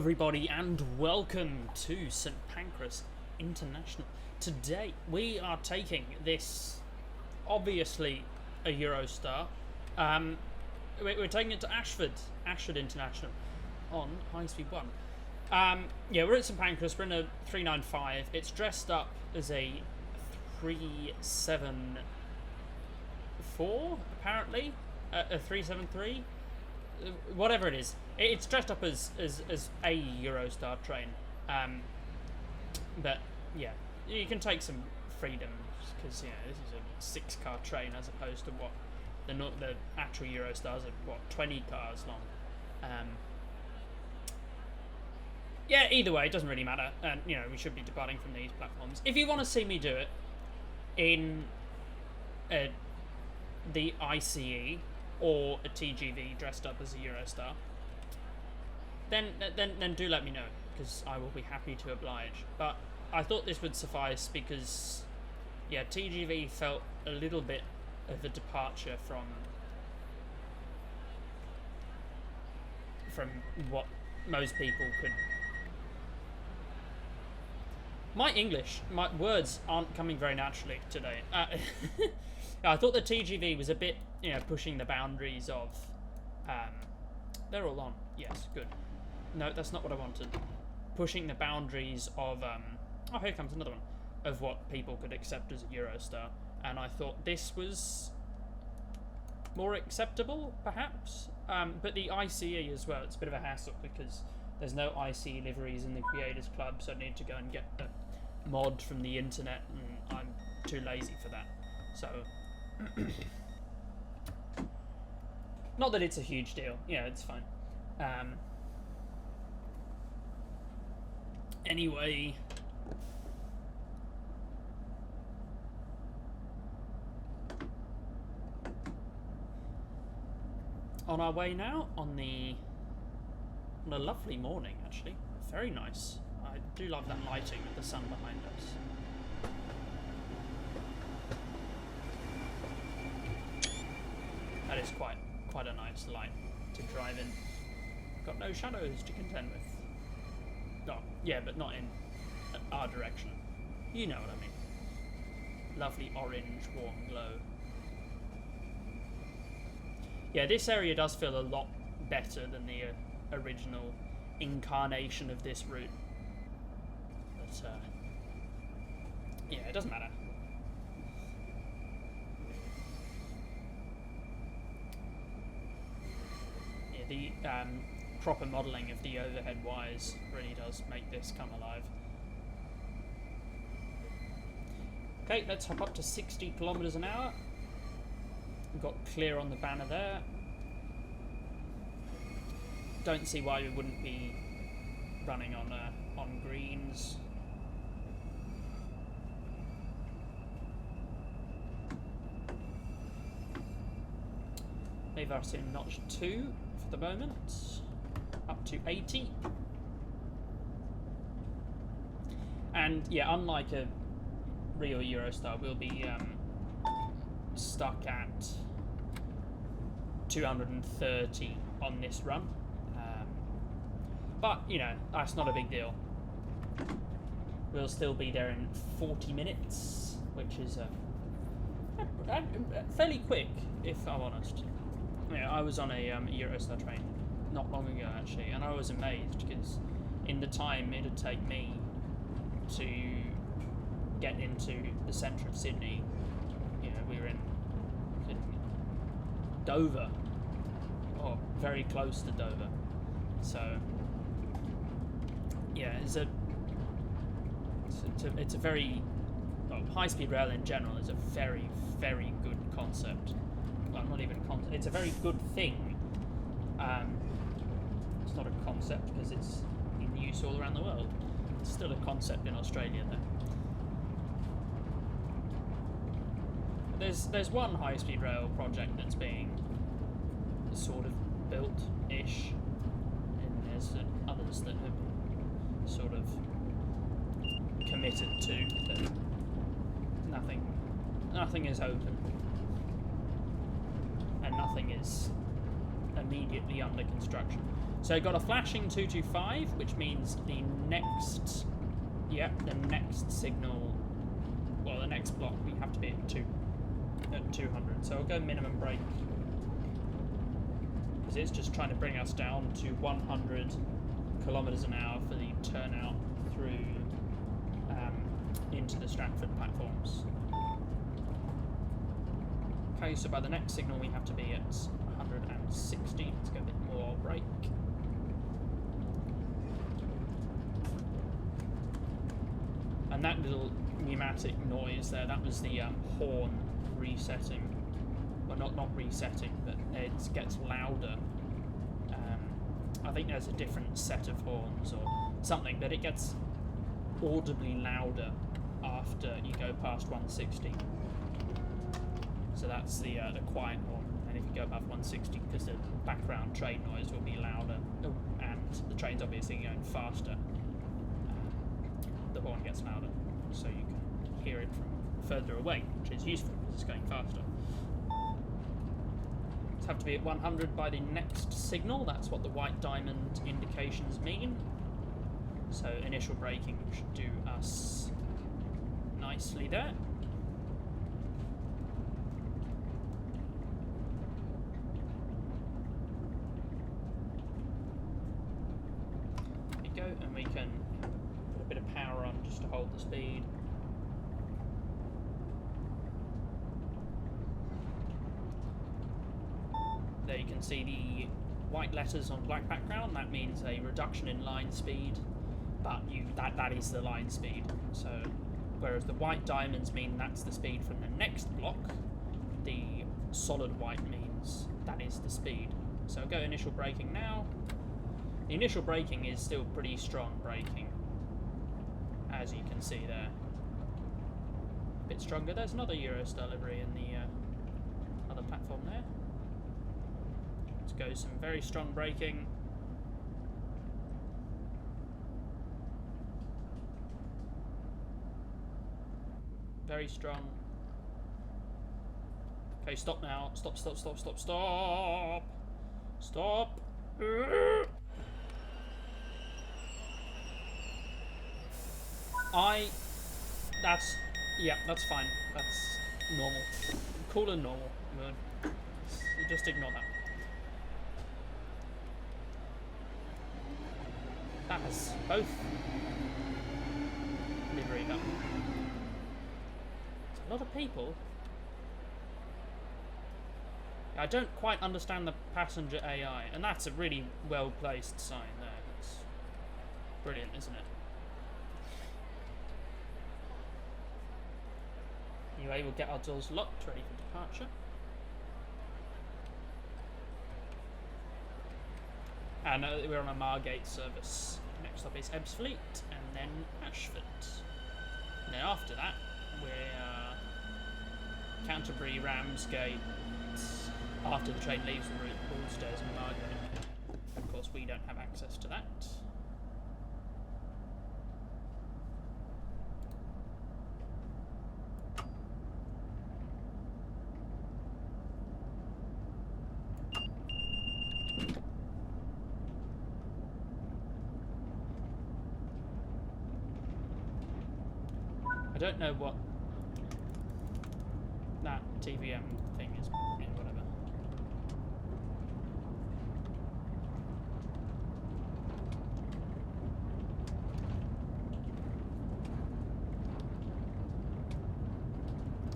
everybody, and welcome to St Pancras International. Today we are taking this, obviously a Eurostar. We're taking it to Ashford International on High Speed 1. Yeah, we're at St Pancras. We're in a 395. It's dressed up as a 374, apparently, a 373. Whatever it is, it's dressed up as a Eurostar train, but yeah, you can take some freedoms because this is a 6-car train as opposed to what the actual Eurostars are 20 cars long. Yeah, either way, it doesn't really matter, and we should be departing from these platforms. If you want to see me do it in the ICE or a TGV dressed up as a Eurostar, then do let me know, because I will be happy to oblige. But I thought this would suffice because, yeah, TGV felt a little bit of a departure from what most people could. My words aren't coming very naturally today. I thought the TGV was a bit, pushing the boundaries of. They're all on. Yes, good. No, that's not what I wanted. Pushing the boundaries of. Oh, here comes another one. Of what people could accept as a Eurostar, and I thought this was more acceptable, perhaps. But the ICE as well. It's a bit of a hassle because there's no ICE liveries in the Creators Club, so I need to go and get a mod from the internet, and I'm too lazy for that. So. Not that it's a huge deal. It's fine. Anyway, on our way now on a lovely morning, actually. Very nice. I do love that lighting with the sun behind us. That is quite a nice light to drive in. Got no shadows to contend with. Oh, yeah, but not in our direction. You know what I mean. Lovely orange, warm glow. Yeah, this area does feel a lot better than the original incarnation of this route. But, yeah, it doesn't matter. The proper modelling of the overhead wires really does make this come alive. Okay, let's hop up to 60 kilometers an hour. We've got clear on the banner there. Don't see why we wouldn't be running on greens. Leave us in notch 2 for the moment, up to 80. And yeah, unlike a real Eurostar, we'll be stuck at 230 on this run. But that's not a big deal. We'll still be there in 40 minutes, which is fairly quick, if I'm honest. I was on a Eurostar train not long ago, actually, and I was amazed because in the time it would take me to get into the centre of Sydney, we were in Dover, or very close to Dover. So, yeah, it's a very high-speed rail in general is a very, very good concept. Well, not even concept. It's a very good thing. It's not a concept because it's in use all around the world. It's still a concept in Australia, though. There's one high-speed rail project that's being sort of built-ish, and there's others that have sort of committed to, but nothing is open. And nothing is immediately under construction. So I got a flashing 225, which means the next signal, well, the next block we have to be at 200. So I'll go minimum brake, because it's just trying to bring us down to 100 kilometers an hour for the turnout through into the Stratford platforms. Okay, so by the next signal we have to be at 160. Let's go a bit more brake. And that little pneumatic noise there, that was the horn resetting. Well, not resetting, but it gets louder. I think there's a different set of horns or something, but it gets audibly louder after you go past 160. So that's the quiet horn. And if you go above 160, because the background train noise will be louder, and the train's obviously going faster, the horn gets louder, so you can hear it from further away, which is useful because it's going faster. It's have to be at 100 by the next signal. That's what the white diamond indications mean. So initial braking should do us nicely there. There we go, and we can put a bit of power on just to hold the speed. There you can see the white letters on black background. That means a reduction in line speed, but that is the line speed. So whereas the white diamonds mean that's the speed from the next block, the solid white means that is the speed. So go initial braking now. The initial braking is still pretty strong braking, as you can see there. A bit stronger. There's another Eurostar livery in the other platform there. Let's go some very strong braking. Very strong. Okay, stop now. Stop, stop, stop, stop, stop. Stop. That's fine. That's normal. Cool and normal. You just ignore that. That has both livery up. It's a lot of people. I don't quite understand the passenger AI, and that's a really well placed sign there. It's brilliant, isn't it? Anyway, we'll get our doors locked, ready for departure. And we're on a Margate service. Next stop is Ebbsfleet, and then Ashford. And then after that, we're Canterbury, Ramsgate. After the train leaves the route, Broadstairs and Margate. Of course, we don't have access to that. I don't know what that TVM thing is. Yeah, whatever.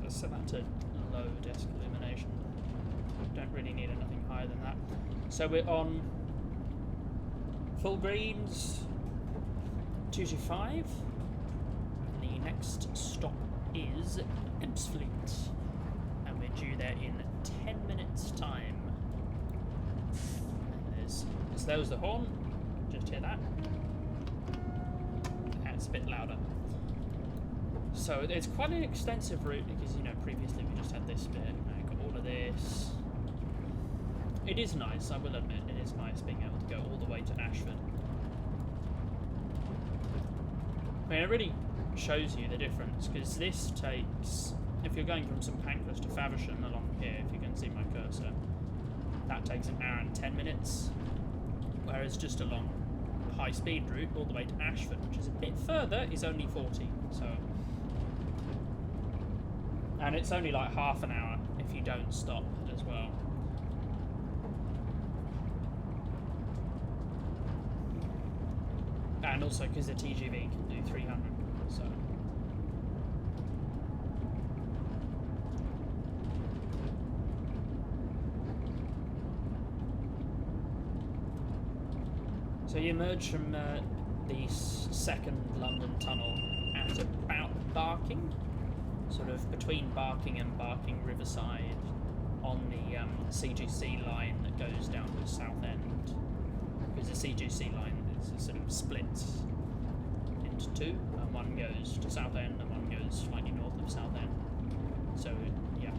Let's set that to low desk illumination. Don't really need anything higher than that. So we're on full greens 225. Next stop is Ebbsfleet, and we're due there in 10 minutes' time. And so there was the horn, just hear that. That's a bit louder. So it's quite an extensive route because, you know, previously we just had this bit, now got all of this. It is nice, I will admit, it is nice being able to go all the way to Ashford. I mean, it really shows you the difference, because this takes, if you're going from St Pancras to Faversham along here, if you can see my cursor, that takes an hour and 10 minutes, whereas just along the high-speed route all the way to Ashford, which is a bit further, is only 40. So, and it's only like half an hour if you don't stop as well. And also because the TGV can do 300, so. So you emerge from the second London tunnel at about Barking, sort of between Barking and Barking Riverside, on the CGC line that goes down to Southend. Because the CGC line is sort of split into two, and one goes to Southend and one goes slightly north of Southend. So yeah,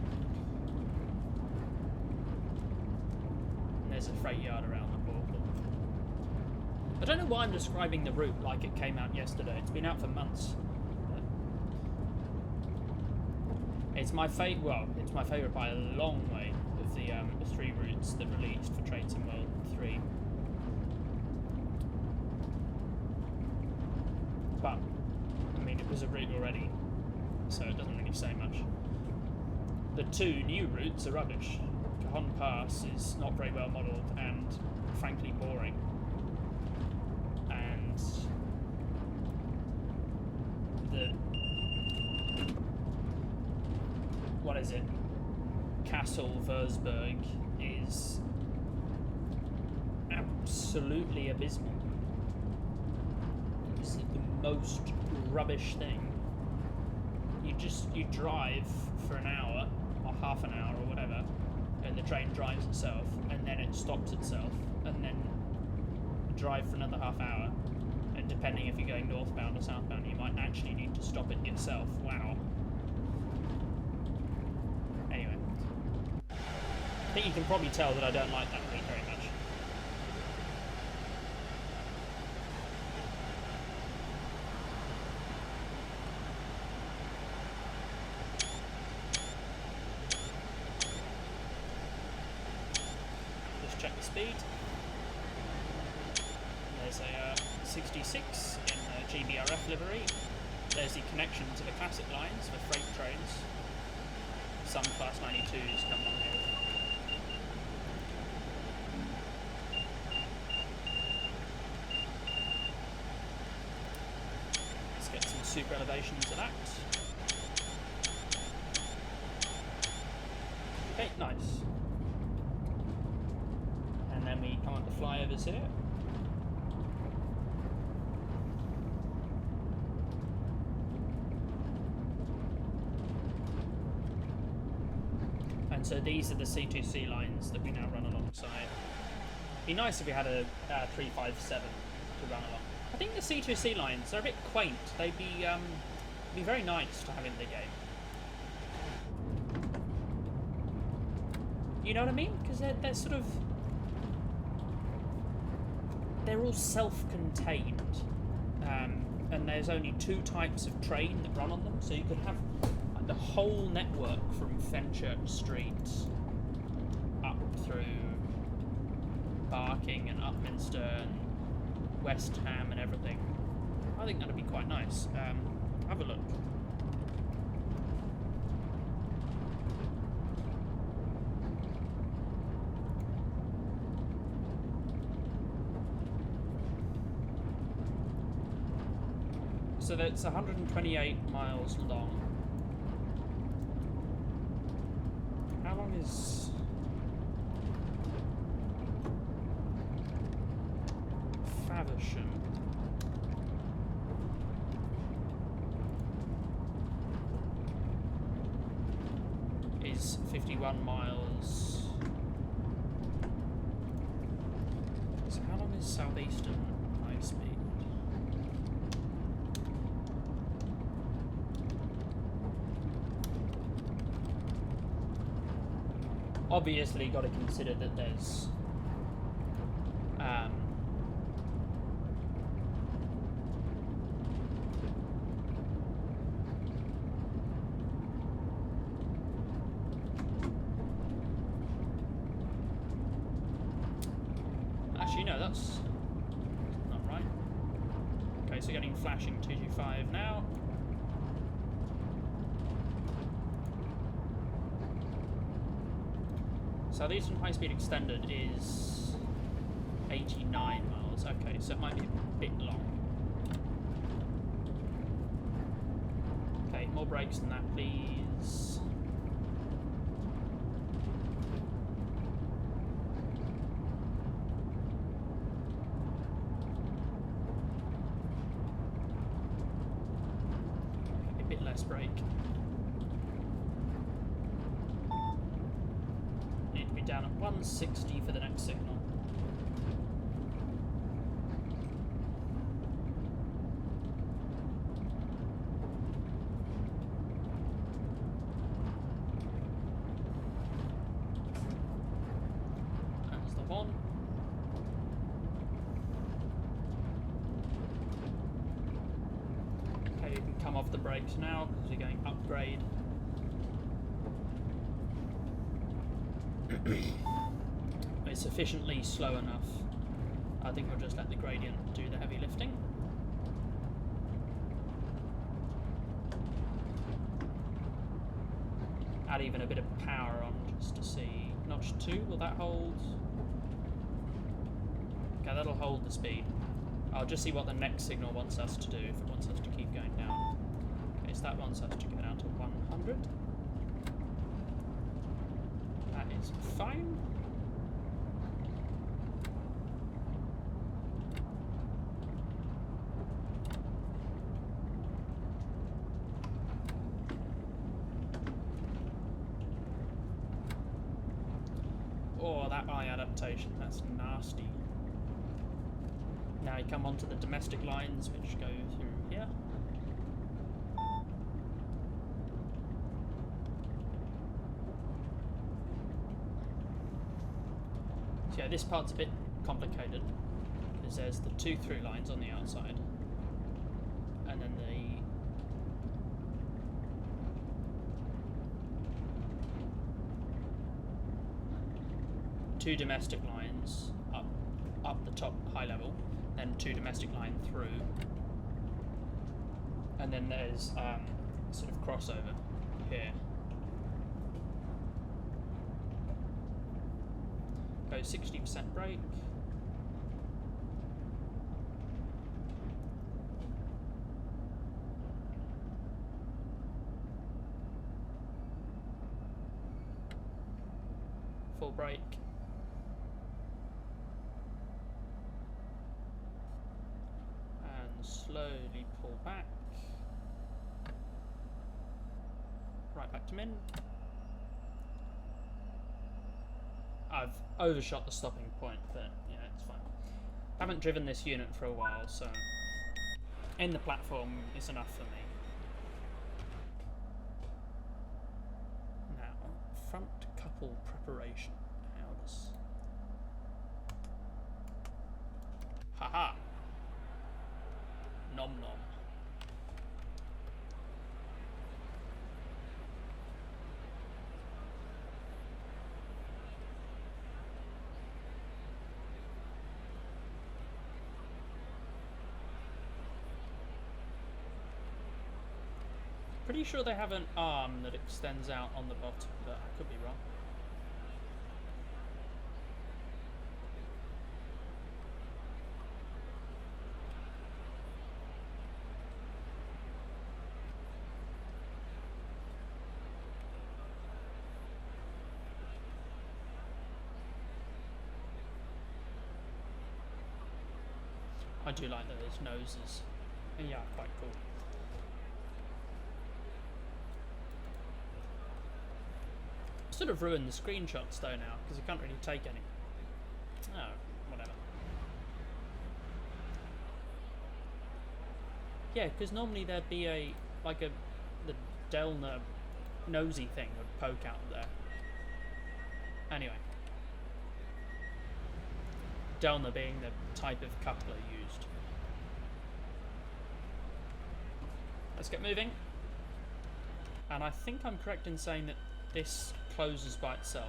and there's a freight yard around the portal. I don't know why I'm describing the route like it came out yesterday. It's been out for months. It's my it's my favourite by a long way of the 3 routes that released for Trains in World 3. But I mean, it was a route already, so it doesn't really say much. The 2 new routes are rubbish. Cajon Pass is not very well modelled and frankly boring. And what is it? Castle Würzburg is absolutely abysmal. It's the most rubbish thing. You drive for an hour or half an hour or whatever, and the train drives itself, and then it stops itself, and then you drive for another half hour, and depending if you're going northbound or southbound, you might actually need to stop it yourself. Wow. Anyway, I think you can probably tell that I don't like that route very much. Just check the speed. There's a 66 in GBRF livery. There's the connection to the classic lines for freight trains. Some Class 92s come along here. Let's get some super elevations of that. Okay, nice. And then we come on to flyovers here. And so these are the C2C lines that we now run alongside. It'd be nice if we had a 357 to run along. I think the C2C lines are a bit quaint. They'd be very nice to have in the game. You know what I mean? Because they're sort of... they're all self-contained. And there's only 2 types of train that run on them, so you could have the whole network from Fenchurch Street up through Barking and Upminster and West Ham and everything. I think that'd be quite nice. Have a look. So that's 128 miles long. How long is... Faversham? Is 51 miles. So how long is Southeastern high speed? Obviously, got to consider that there's actually no, that's so we're getting flashing 225 now. Southeastern High Speed Extended is 89 miles. Okay, so it might be a bit long. Okay, more brakes than that, please. A bit less brake. Need to be down at 160 for the next signal. That's the one. Okay, you can come off the brakes now because you're going upgrade. It's sufficiently slow enough. I think we'll just let the gradient do the heavy lifting. Add even a bit of power on just to see. Notch 2, will that hold? Okay, that'll hold the speed. I'll just see what the next signal wants us to do, if it wants us to keep going down. Okay, so that wants us to go down to 100. That is fine. Oh, that eye adaptation, that's nasty. Now you come onto the domestic lines which go through here. So yeah, this part's a bit complicated because there's the 2 through lines on the outside and then the two domestic lines up the top high level, then 2 domestic line through, and then there's sort of crossover here. Go 60% brake. Full brake. And slowly pull back. Right back to min. I've overshot the stopping point, but yeah, it's fine. Haven't driven this unit for a while, so in the platform is enough for me. Now, front couple preparation. How does... Haha! Nom nom. Pretty sure they have an arm that extends out on the bottom, but I could be wrong. I do like those noses. And yeah, quite cool. Sort of ruined the screenshots though now, because you can't really take any. Oh, whatever. Yeah, because normally there'd be the Delner nosy thing would poke out there. Anyway. Delner being the type of coupler used. Let's get moving. And I think I'm correct in saying that this closes by itself.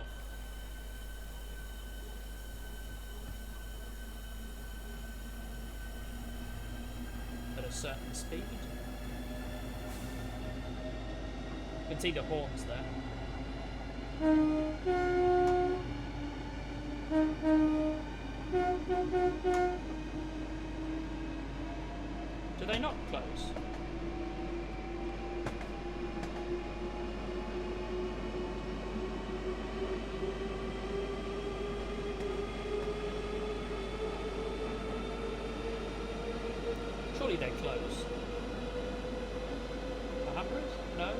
At a certain speed. You can see the horns there. Do they not close? Surely they close. Perhaps? No?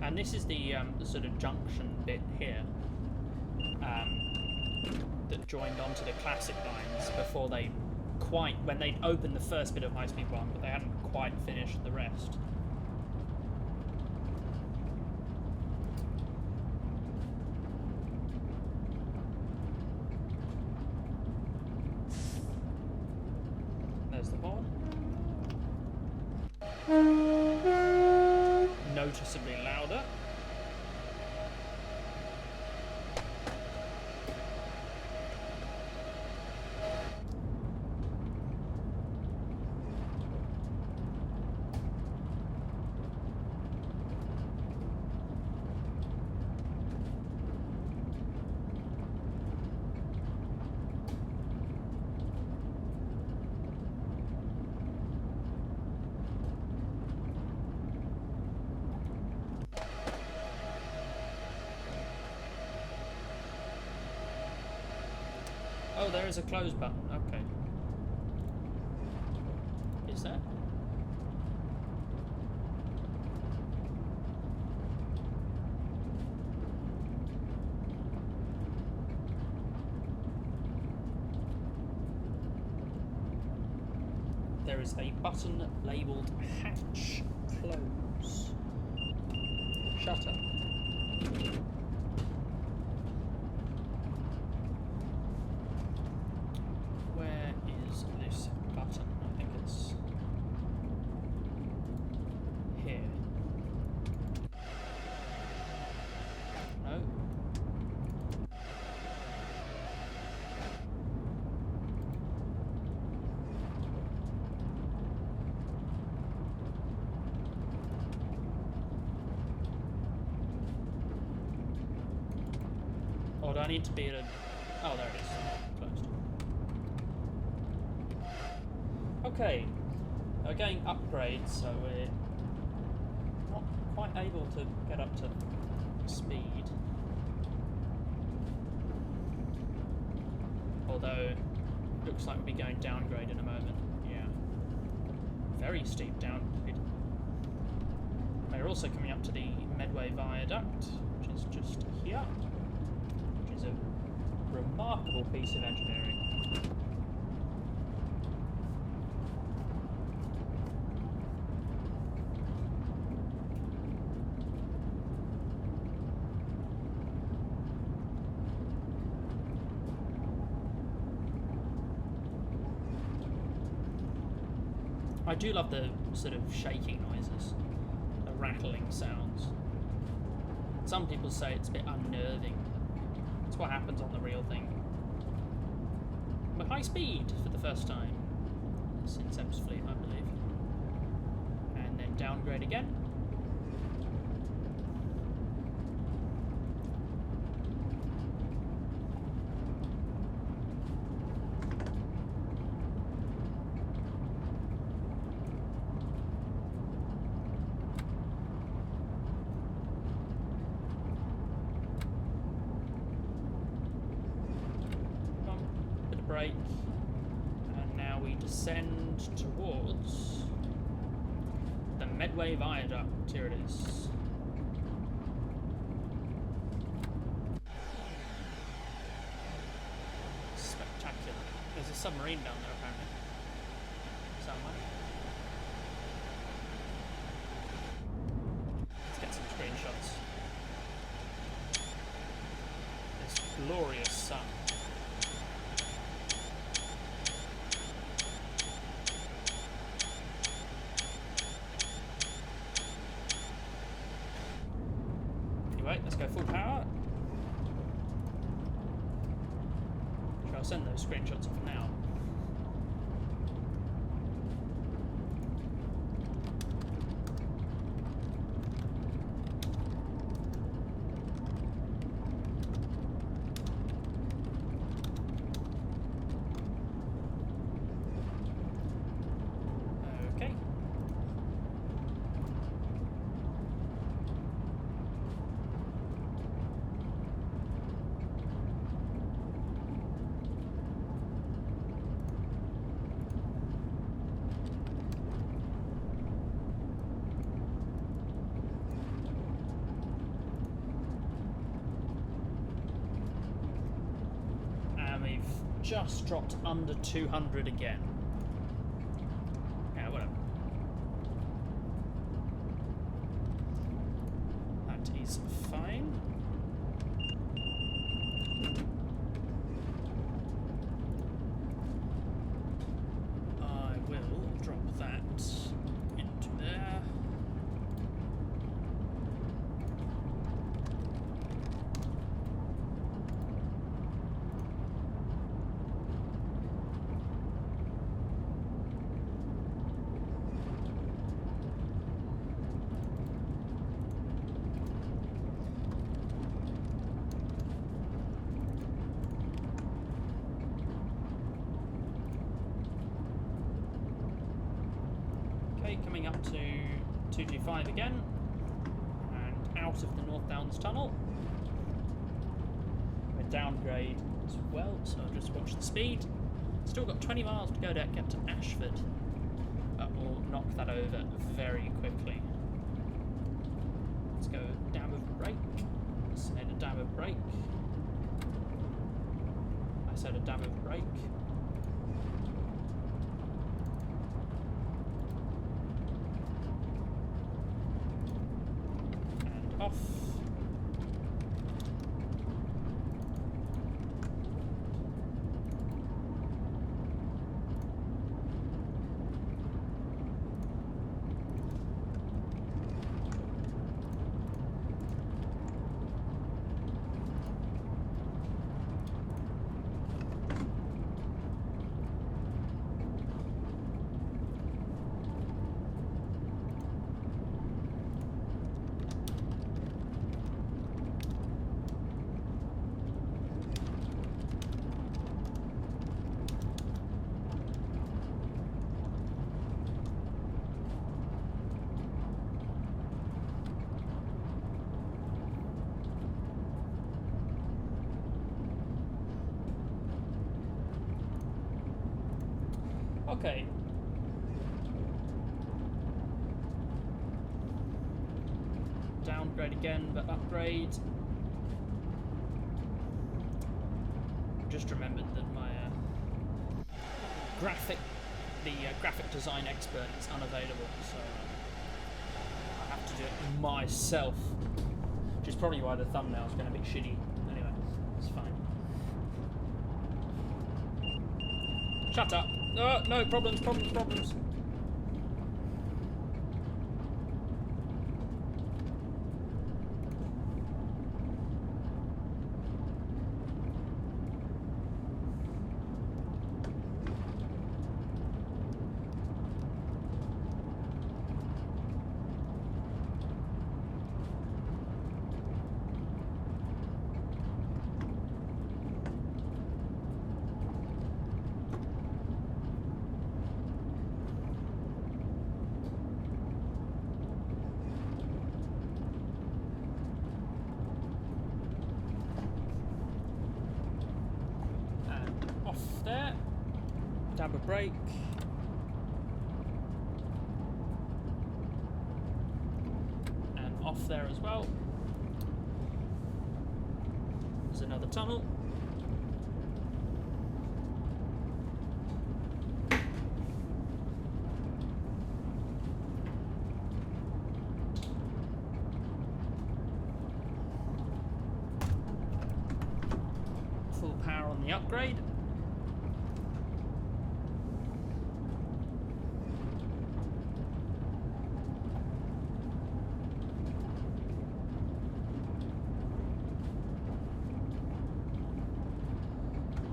And this is the sort of junction bit here that joined onto the classic lines before they when they opened the first bit of High Speed 1, but they hadn't quite finished the rest. There's the horn. Noticeably louder. Oh, there is a close button. Okay. Is there? There is a button labelled hatch close. Shutter. Where is this button? I think it's here. No. Or do I need to be at a... Oh, there it is. Closed. Okay. We're getting upgrades, so we're not quite able to get up to speed. Although, looks like we'll be going downgrade in a moment. Yeah. Very steep downgrade. We're also coming up to the Medway Viaduct, which is just here. Which is a remarkable piece of engineering. I do love the sort of shaking noises, the rattling sounds. Some people say it's a bit unnerving. It's what happens on the real thing. But high speed for the first time since Ebbs Fleet, I believe. And then downgrade again. Brake, and now we descend towards the Medway Viaduct. Here it is. There's a submarine down there apparently. Somewhere. Let's get some screenshots. This glorious sun. Anyway, let's go full power. I'll send those screenshots off now. Okay. We've just dropped under 200 again. Yeah, whatever. That is fine. I will drop that into there. Coming up to 2G5 again, and out of the North Downs tunnel. We're downgrade as well, so I'll just watch the speed. Still got 20 miles to go to get to Ashford, but we'll knock that over very quickly. Let's go dab of brake. I said a dab of brake. I said a dab of brake. Off. Okay. Downgrade again, but upgrade. Just remembered that my graphic design expert is unavailable, so I have to do it myself. Which is probably why the thumbnail is going to be shitty. Anyway, it's fine. Shut up. Oh, no, problems. There, dab a brake, and off there as well. There's another tunnel. the upgrade.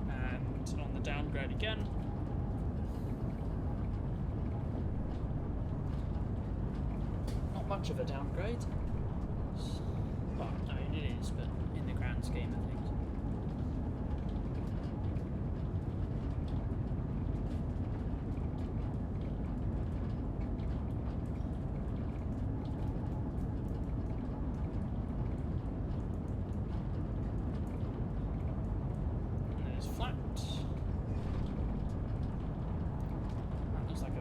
And on the downgrade again. Not much of a downgrade. Well, I mean it is, but in the grand scheme of things. Flat. That looks like a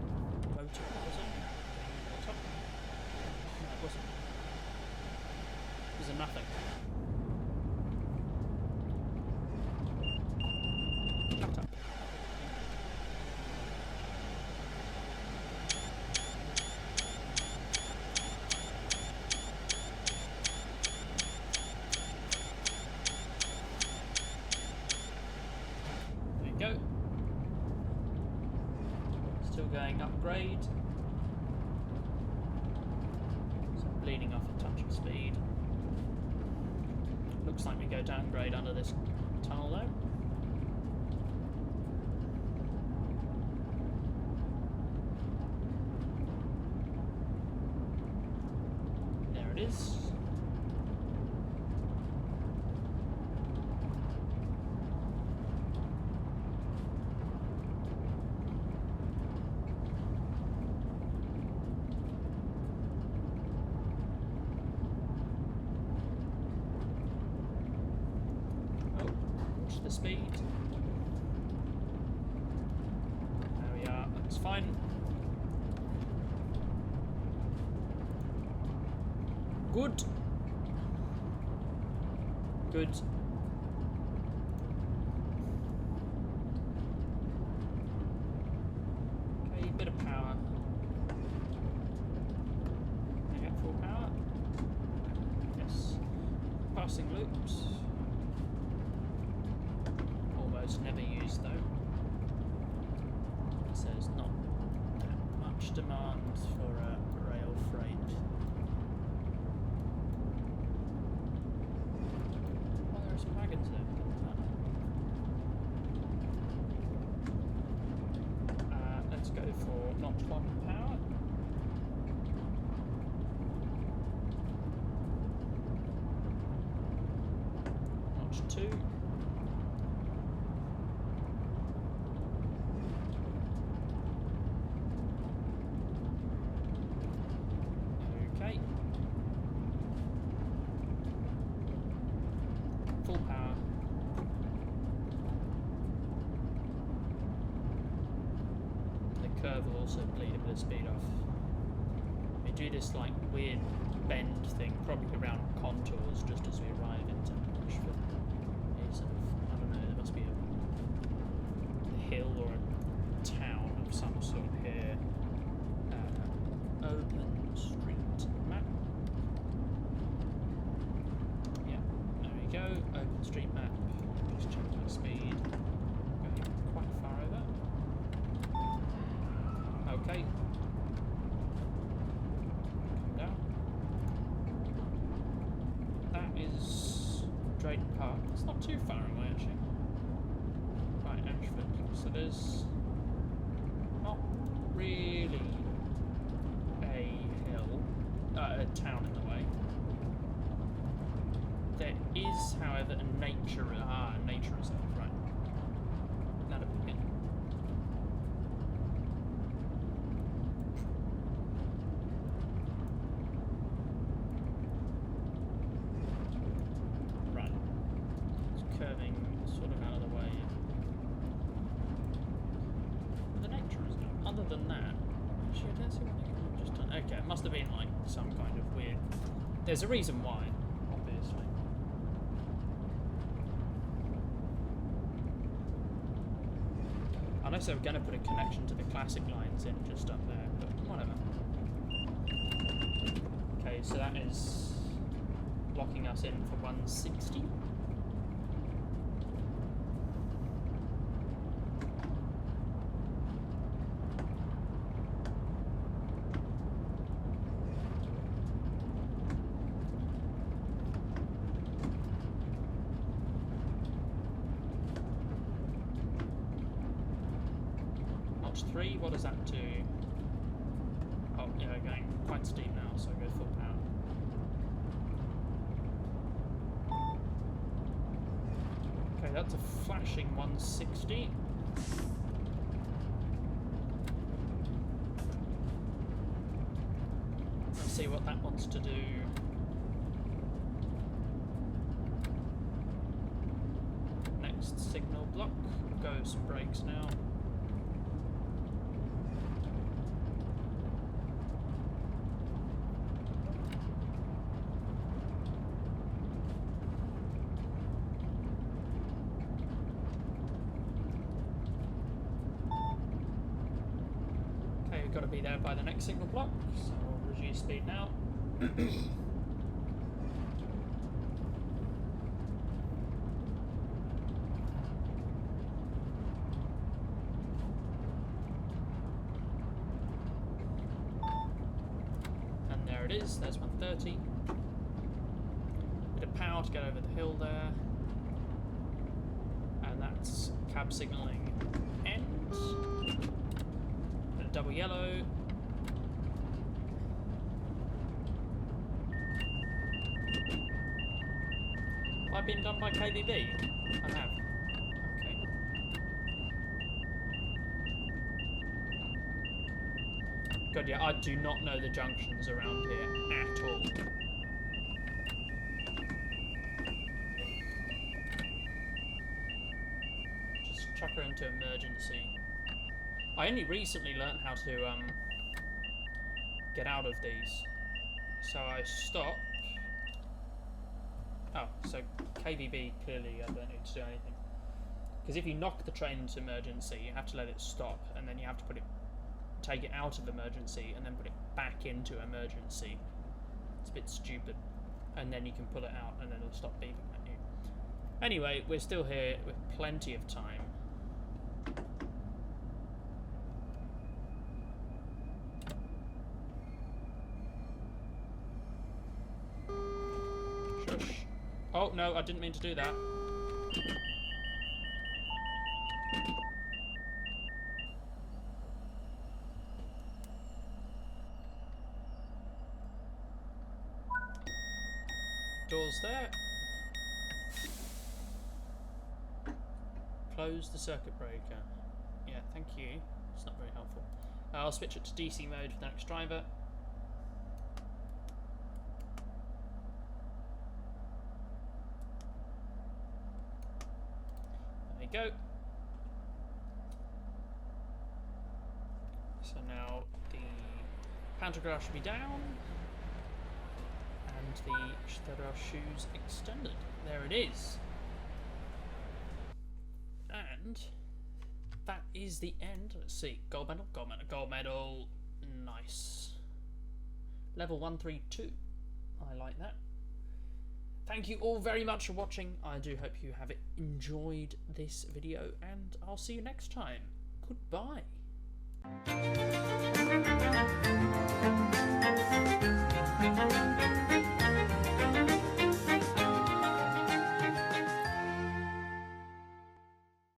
motor, was it? Top? No, it wasn't. It was a nothing. Shut up. Go. Still going upgrade. So bleeding off a touch of speed. Looks like we go downgrade under this tunnel though. There it is. The speed. There we are, that's fine. Good. Good. Okay, bit of power. Can I get full power? Yes. Passing loops. Never used though, so there's not that much demand for rail freight. Oh, there are some wagons there. Let's go for notch 1 power. Notch 2. Full power. The curve will also bleed a bit of speed off. We do this like weird bend thing, probably around contours, just as we arrive into Nashville. It's sort of, I don't know, there must be a hill or a town of some sort here. Open street map. Go, open street map, just check my speed, going quite far over. Okay. Down. That is Drayton Park. It's not too far away actually. Right, Ashford. So there's not really a hill, a town in the way. There is, however, a nature reserve, right. That'll be it. Right. It's curving sort of out of the way. The nature reserve. Other than that, actually I don't see what they could have just done. Okay, it must have been like some kind of weird. There's a reason why, obviously. Unless they were going to put a connection to the classic lines in just up there, but whatever. Okay, so that is locking us in for 160. notch 3. What does that do? Oh, yeah, going quite steep now, so I go full power. Okay, that's a flashing 160. Let's see what that wants to do. Next signal block. Go some brakes now. Got to be there by the next signal block, so we'll reduce speed now. And there it is, there's 130. Bit of power to get over the hill there. And that's cab signalling end. Double yellow. Have I been done by KBB? I have. Okay. God, yeah, I do not know the junctions around here at all. Just chuck her into emergency. I only recently learnt how to get out of these. So I stop. Oh, so KVB, clearly I don't need to do anything. Because if you knock the train into emergency, you have to let it stop, and then you have to take it out of emergency, and then put it back into emergency. It's a bit stupid. And then you can pull it out, and then it'll stop beeping at you. Anyway, we're still here with plenty of time. Oh, no, I didn't mean to do that. Doors there. Close the circuit breaker. Yeah, thank you. It's not very helpful. I'll switch it to DC mode for the next driver. Go. So now the pantograph should be down and the Stadler shoes extended. There it is. And that is the end. Let's see. Gold medal, gold medal, gold medal. Nice. Level 132. I like that. Thank you all very much for watching. I do hope you have enjoyed this video, and I'll see you next time. Goodbye.